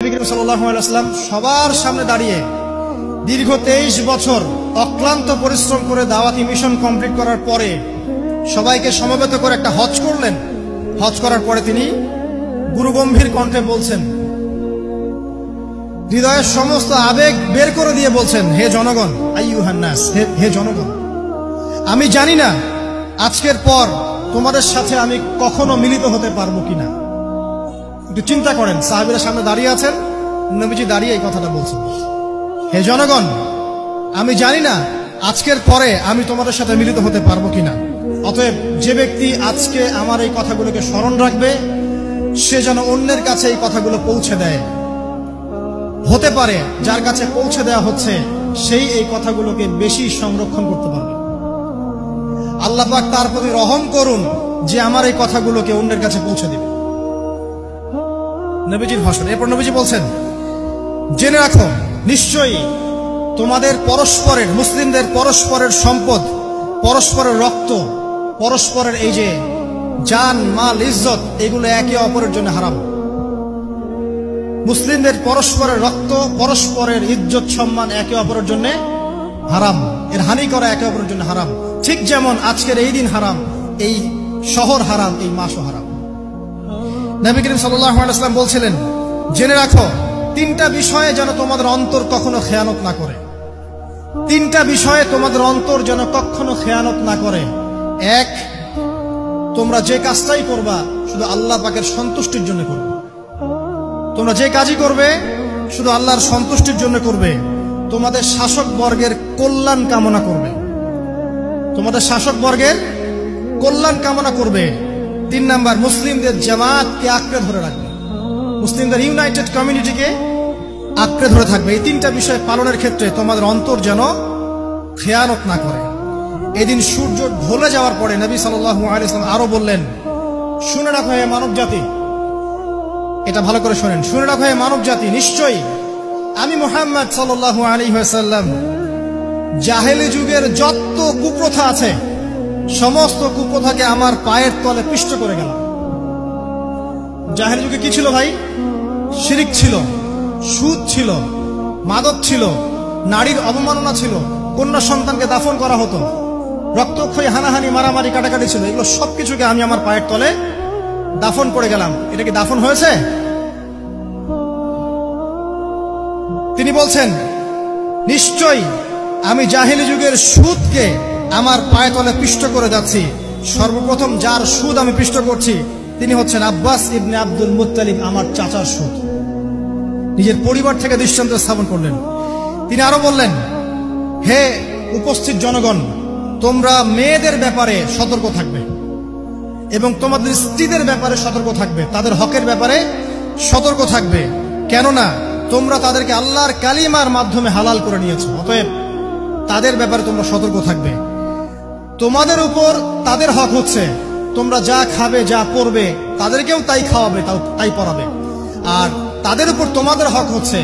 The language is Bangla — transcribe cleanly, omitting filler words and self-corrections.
নবী করিম সাল্লাল্লাহু আলাইহি ওয়াসাল্লাম সবার সামনে দাঁড়িয়ে দীর্ঘ 23 বছর অক্লান্ত পরিশ্রম করে দাওয়াতি মিশন কমপ্লিট করার পরে সবাইকে সমবেত করে একটা হজ করলেন। হজ করার পরে তিনি গুরুগম্ভীর কণ্ঠে বলছেন, হৃদয়ের সমস্ত আবেগ বের করে দিয়ে বলছেন, হে জনগণ, আইয়ুহান নাস, হে জনগণ, আমি জানি না আজকের পর তোমাদের সাথে আমি কখনো মিলিত হতে পারবো কিনা। একটু চিন্তা করেন, সাহাবীরা সামনে দাঁড়িয়ে আছেন, নবীজি দাঁড়িয়ে এই কথাটা বলছেন, হে জনগণ, আমি জানি না আজকের পরে আমি তোমাদের সাথে মিলিত হতে পারবো কিনা। অতএব যে ব্যক্তি আজকে আমার এই কথাগুলোকে স্মরণ রাখবে সে যেন অন্যের কাছে এই কথাগুলো পৌঁছে দেয়। হতে পারে যার কাছে পৌঁছে দেওয়া হচ্ছে সেই এই কথাগুলোকে বেশি সংরক্ষণ করতে পারবে। আল্লাহ পাক তার প্রতি রহম করুন যে আমার এই কথাগুলোকে অন্যের কাছে পৌঁছে দিবে। নবীজির ভাষণ। এরপর নবীজি বলছেন, জেনে রাখো নিশ্চয়ই তোমাদের পরস্পরের, মুসলিমদের পরস্পরের সম্পদ, পরস্পরের রক্ত, পরস্পরের এই যে জান, মাল, ইজ্জত, এগুলো একে অপরের জন্য হারাম। মুসলিমদের পরস্পরের রক্ত, পরস্পরের ইজ্জত, সম্মান একে অপরের জন্য হারাম। এর হানি করা একে অপরের জন্য হারাম। ঠিক যেমন আজকের এই দিন হারাম, এই শহর হারাম, এই মাসও হারাম। নবী করিম সাল্লাল্লাহু আলাইহি ওয়াসাল্লাম বলছিলেন, জেনে রাখো তিনটা বিষয়ে যেন তোমাদের অন্তর কখনো খেয়ানত না করে। তিনটা বিষয়ে তোমাদের অন্তর যেন কখনো খেয়ানত না করে। এক, তোমরা যে কাজটাই করবা শুধু আল্লাহ পাকের সন্তুষ্টির জন্য করবে। তোমরা যে কাজই করবে শুধু আল্লাহর সন্তুষ্টির জন্য করবে। তোমাদের শাসক বর্গের কল্যাণ কামনা করবে। তোমাদের শাসক বর্গের কল্যাণ কামনা করবে। 3 নাম্বার, মুসলিমদের জামাতকে আঁকড়ে ধরে রাখবে। মুসলিমদের ইউনাইটেড কমিউনিটিকে আঁকড়ে ধরে থাকবে। এই তিনটা বিষয় পালনের ক্ষেত্রে তোমাদের অন্তর যেন খেয়ানত না করে। এদিন সূর্য ঢলে যাওয়ার পরে নবী সাল্লাল্লাহু আলাইহি ওয়াসাল্লাম আরো বললেন, শুনে রাখো হে মানব জাতি, এটা ভালো করে শোনেন, শুনে রাখো হে মানব জাতি, নিশ্চয়ই আমি মুহাম্মদ সাল্লাল্লাহু আলাইহি ওয়াসাল্লাম জাহেলি যুগের যত কুপ্রথা আছে সমস্ত কুপ্রথাকে আমার পায়ের তলে পিষ্ট করে গেলাম। জাহেলি যুগে কি ছিল ভাই? শিরিক ছিল, সুদ ছিল, মাদক ছিল, নারীর অবমাননা ছিল, কন্যা সন্তানকে দাফন করা হতো, রক্তক্ষয়ী, হানাহানি, মারামারি, কাটাকাটি ছিল। এগুলো সবকিছুকে আমি আমার পায়ের তলে দাফন করে গেলাম। এটা কি দাফন হয়েছে? তিনি বলছেন, নিশ্চয়ই আমি জাহেলি যুগের সুদকে আমার পায়ে তলে পিষ্ট করে যাচ্ছি। সর্বপ্রথম যার সুদ আমি পিষ্ট করছি তিনি হচ্ছেন আব্বাস ইবনে আব্দুল মুত্তালিব, আমার চাচার সুদ। নিজের পরিবার থেকে দৃষ্টান্ত স্থাপন করলেন। তিনি আরো বললেন, হে উপস্থিত জনগণ, তোমরা মেয়েদের ব্যাপারে সতর্ক থাকবে এবং তোমাদের স্ত্রীদের ব্যাপারে সতর্ক থাকবে, তাদের হকের ব্যাপারে সতর্ক থাকবে, কেননা তোমরা তাদেরকে আল্লাহর কালিমার মাধ্যমে হালাল করে নিয়েছো। অতএব তাদের ব্যাপারে তোমরা সতর্ক থাকবে। তোমাদের উপর তাদের হক হচ্ছে তোমরা যা খাবে, যা পরবে, তাদেরকেও তাই খাওয়াবে, তাই পরাবে। আর তাদের উপর তোমাদের হক হচ্ছে